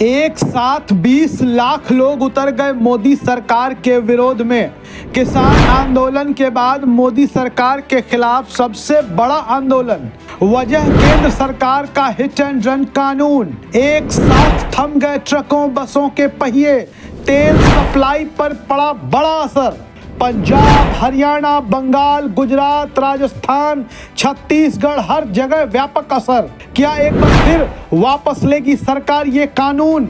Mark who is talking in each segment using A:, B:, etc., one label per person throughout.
A: एक साथ 20 लाख लोग उतर गए मोदी सरकार के विरोध में। किसान आंदोलन के बाद मोदी सरकार के खिलाफ सबसे बड़ा आंदोलन। वजह केंद्र सरकार का हिट एंड रन कानून। एक साथ थम गए ट्रकों बसों के पहिए। तेल सप्लाई पर पड़ा बड़ा असर। पंजाब, हरियाणा, बंगाल, गुजरात, राजस्थान, छत्तीसगढ़, हर जगह व्यापक असर। क्या एक बार फिर वापस लेगी सरकार ये कानून?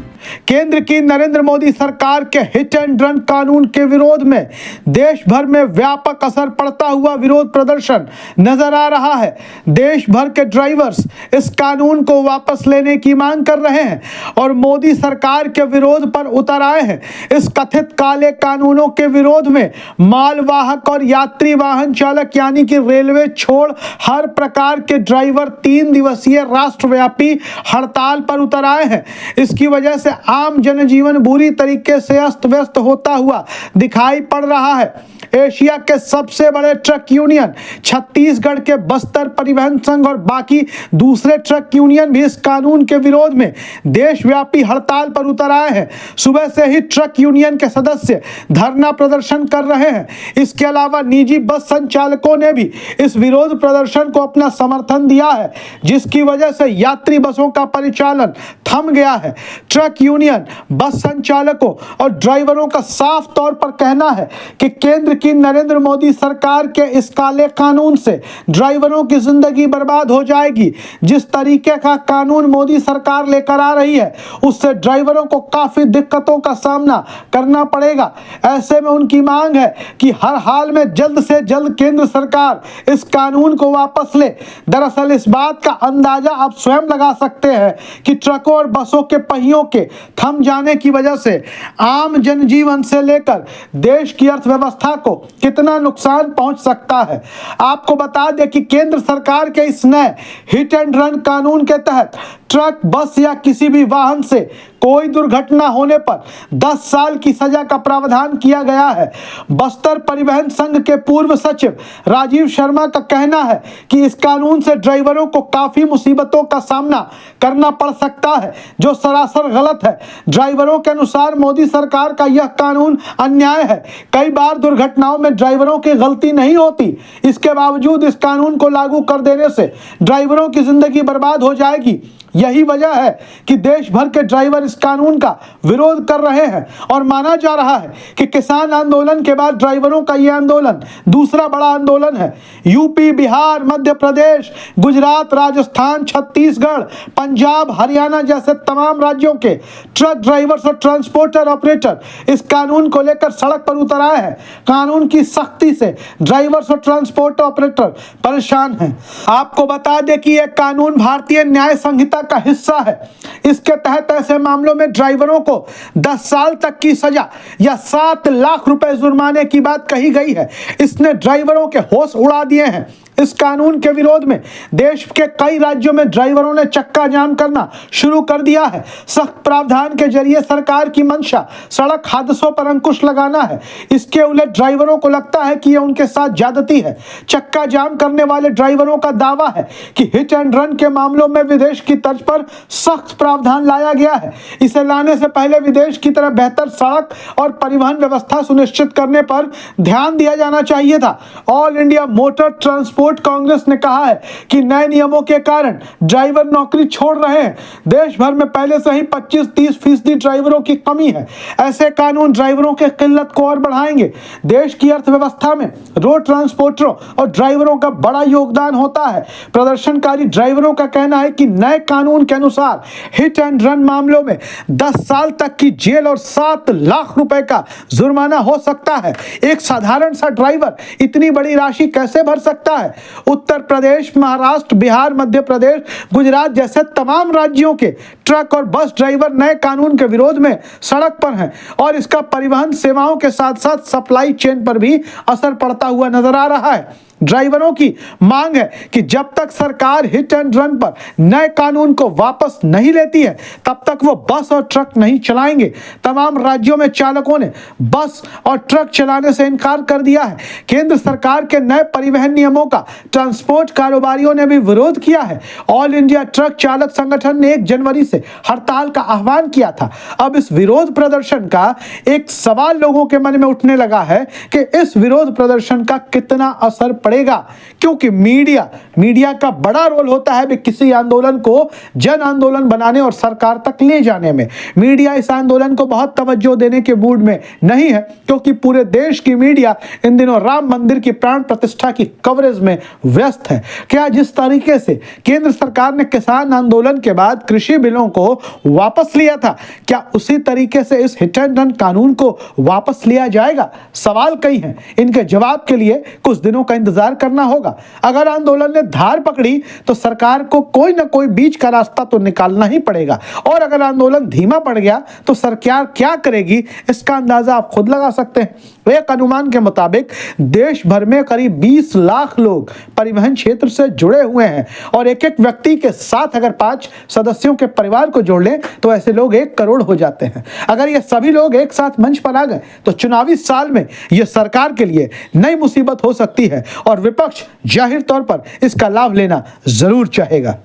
A: केंद्र की नरेंद्र मोदी सरकार के हिट एंड रन कानून के विरोध में देश भर में व्यापक असर पड़ता हुआ विरोध प्रदर्शन नजर आ रहा है। देश भर के ड्राइवर्स इस कानून को वापस लेने की मांग कर रहे हैं और मोदी सरकार के विरोध पर उतर आए हैं। इस कथित काले कानूनों के विरोध में मालवाहक और यात्री वाहन चालक यानी कि रेलवे छोड़ हर प्रकार के ड्राइवर 3 दिवसीय राष्ट्रव्यापी हड़ताल पर उतर आए हैं। इसकी वजह से आम जनजीवन बुरी तरीके से अस्त व्यस्त होता हुआ दिखाई पड़ रहा है। एशिया के सबसे बड़े ट्रक यूनियन छत्तीसगढ़ के बस्तर परिवहन संघ और बाकी दूसरे ट्रक यूनियन भी इस कानून के विरोध में देशव्यापी हड़ताल पर उतर आए हैं। सुबह से ही ट्रक यूनियन के सदस्य धरना प्रदर्शन कर रहे हैं। इसके अलावा निजी बस संचालकों ने भी इस विरोध प्रदर्शन को अपना समर्थन दिया है, जिसकी वजह से यात्री बसों का परिचालन थम गया है। ट्रक यूनियन, बस संचालकों और ड्राइवरों का साफ तौर पर कहना है कि केंद्र की नरेंद्र मोदी सरकार के इस काले कानून से ड्राइवरों की जिंदगी बर्बाद हो जाएगी। जिस तरीके का कानून मोदी सरकार लेकर आ रही है उससे ड्राइवरों को काफी दिक्कतों का सामना करना पड़ेगा। ऐसे में उनकी मांग है कि हर हाल में जल्द से जल्द केंद्र सरकार इस कानून को वापस ले। दरअसल इस बात का अंदाजा आप स्वयं लगा सकते हैं कि ट्रकों और बसों के पहियों के थम जाने की वजह से आम जनजीवन से लेकर देश की अर्थव्यवस्था को कितना नुकसान पहुंच सकता है। आपको बता दें कि केंद्र सरकार के इस नए हिट एंड रन कानून के तहत ट्रक, बस या किसी भी वाहन से कोई दुर्घटना होने पर 10 साल की सजा का प्रावधान किया गया है। बस्तर परिवहन संघ के पूर्व सचिव राजीव शर्मा का कहना है कि इस कानून से ड्राइवरों को काफी मुसीबतों का सामना करना पड़ सकता है, जो सरासर गलत है। ड्राइवरों के अनुसार मोदी सरकार का यह कानून अन्याय है। कई बार दुर्घटनाओं में ड्राइवरों की गलती नहीं होती, इसके बावजूद इस कानून को लागू कर देने से ड्राइवरों की जिंदगी बर्बाद हो जाएगी। यही वजह है कि देश भर के ड्राइवर इस कानून का विरोध कर रहे हैं और माना जा रहा है कि किसान आंदोलन के बाद ड्राइवरों का यह आंदोलन दूसरा बड़ा आंदोलन है। यूपी, बिहार, मध्य प्रदेश, गुजरात, राजस्थान, छत्तीसगढ़, पंजाब, हरियाणा जैसे तमाम राज्यों के ट्रक ड्राइवर्स और ट्रांसपोर्टर ऑपरेटर इस कानून को लेकर सड़क पर उतर आए हैं। कानून की सख्ती से ड्राइवर्स और ट्रांसपोर्ट ऑपरेटर परेशान हैं। आपको बता दें कि यह कानून भारतीय न्याय संहिता का हिस्सा है। इसके तहत ऐसे मामलों में ड्राइवरों को 10 साल तक की सजा या 7 लाख रुपए जुर्माने की बात कही गई है। इसने ड्राइवरों के होश उड़ा दिए हैं। इस कानून के विरोध में देश के कई राज्यों में ड्राइवरों ने चक्का जाम करना शुरू कर दिया है। सख्त प्रावधान के जरिए सरकार की मंशा सड़क हादसों पर अंकुश लगाना है। इसके उलट ड्राइवरों को लगता है कि यह उनके साथ ज्यादती है। चक्का जाम करने वाले ड्राइवरों का दावा है कि हिट एंड रन के मामलों में विदेश की तर्ज पर सख्त प्रावधान लाया गया है। इसे लाने से पहले विदेश की तरह बेहतर सड़क और परिवहन व्यवस्था सुनिश्चित करने पर ध्यान दिया जाना चाहिए था। All India motor transport Congress ने कहा है कि नए नियमों के कारण ड्राइवर नौकरी छोड़ रहे हैं। देश भर में पहले से ही 25-30% ड्राइवरों की कमी है। ऐसे कानून ड्राइवरों के किल्लत को और बढ़ाएंगे। देश की अर्थव्यवस्था में रोड ट्रांसपोर्टरों और ड्राइवरों का बड़ा योगदान होता है। प्रदर्शनकारी ड्राइवरों का कहना है कि नए कानून के अनुसार हिट एंड रन मामलों में 10 साल तक की जेल और 7 लाख रुपए का जुर्माना हो सकता है। एक साधारण सा ड्राइवर इतनी बड़ी राशि कैसे भर सकता है? उत्तर प्रदेश, महाराष्ट्र, बिहार, मध्य प्रदेश, गुजरात जैसे तमाम राज्यों के ट्रक और बस ड्राइवर नए कानून के विरोध में सड़क पर हैं और इसका परिवहन सेवाओं के साथ साथ सप्लाई चेन पर भी असर पड़ता हुआ नजर आ रहा है। ड्राइवरों की मांग है कि जब तक सरकार हिट एंड रन पर नए कानून को वापस नहीं लेती है तब तक वो बस और ट्रक नहीं चलाएंगे। तमाम राज्यों में चालकों ने बस और ट्रक चलाने से इनकार कर दिया है। केंद्र सरकार के नए परिवहन नियमों का ट्रांसपोर्ट कारोबारियों ने भी विरोध किया है। ऑल इंडिया ट्रक चालक संगठन ने 1 जनवरी से हड़ताल का आह्वान किया था। अब इस विरोध प्रदर्शन का एक सवाल लोगों के मन में उठने लगा है कि इस विरोध प्रदर्शन का कितना असर पड़ेगा, क्योंकि मीडिया का बड़ा रोल होता है भी किसी आंदोलन को जन आंदोलन बनाने और सरकार तक ले जाने में। मीडिया इस आंदोलन को बहुत तवज्जो देने के मूड में नहीं है, क्योंकि पूरे देश की मीडिया इन दिनों राम मंदिर की प्राण प्रतिष्ठा की कवरेज में व्यस्त है। क्या जिस तरीके से केंद्र सरकार ने किसान आंदोलन के बाद कृषि बिलों को वापस लिया था, क्या उसी तरीके से इस हिट एंड रन कानून को वापस लिया जाएगा? सवाल कई हैं। इनके जवाब के लिए कुछ दिनों का इंतजार करना होगा। अगर आंदोलन ने धार पकड़ी तो सरकार को कोई ना कोई बीच का रास्ता तो निकालना ही पड़ेगा, और अगर आंदोलन धीमा पड़ गया तो सरकार क्या करेगी इसका अंदाजा आप खुद लगा सकते हैं। एक अनुमान के मुताबिक देश भर में करीब 20 लाख लोग परिवहन क्षेत्र से जुड़े हुए हैं, और एक एक व्यक्ति के साथ अगर 5 सदस्यों के परिवार को जोड़ लें तो ऐसे लोग 1 करोड़ हो जाते हैं। अगर ये सभी लोग एक साथ मंच पर आ गए तो चुनावी साल में यह सरकार के लिए नई मुसीबत हो सकती है, और विपक्ष जाहिर तौर पर इसका लाभ लेना जरूर चाहेगा।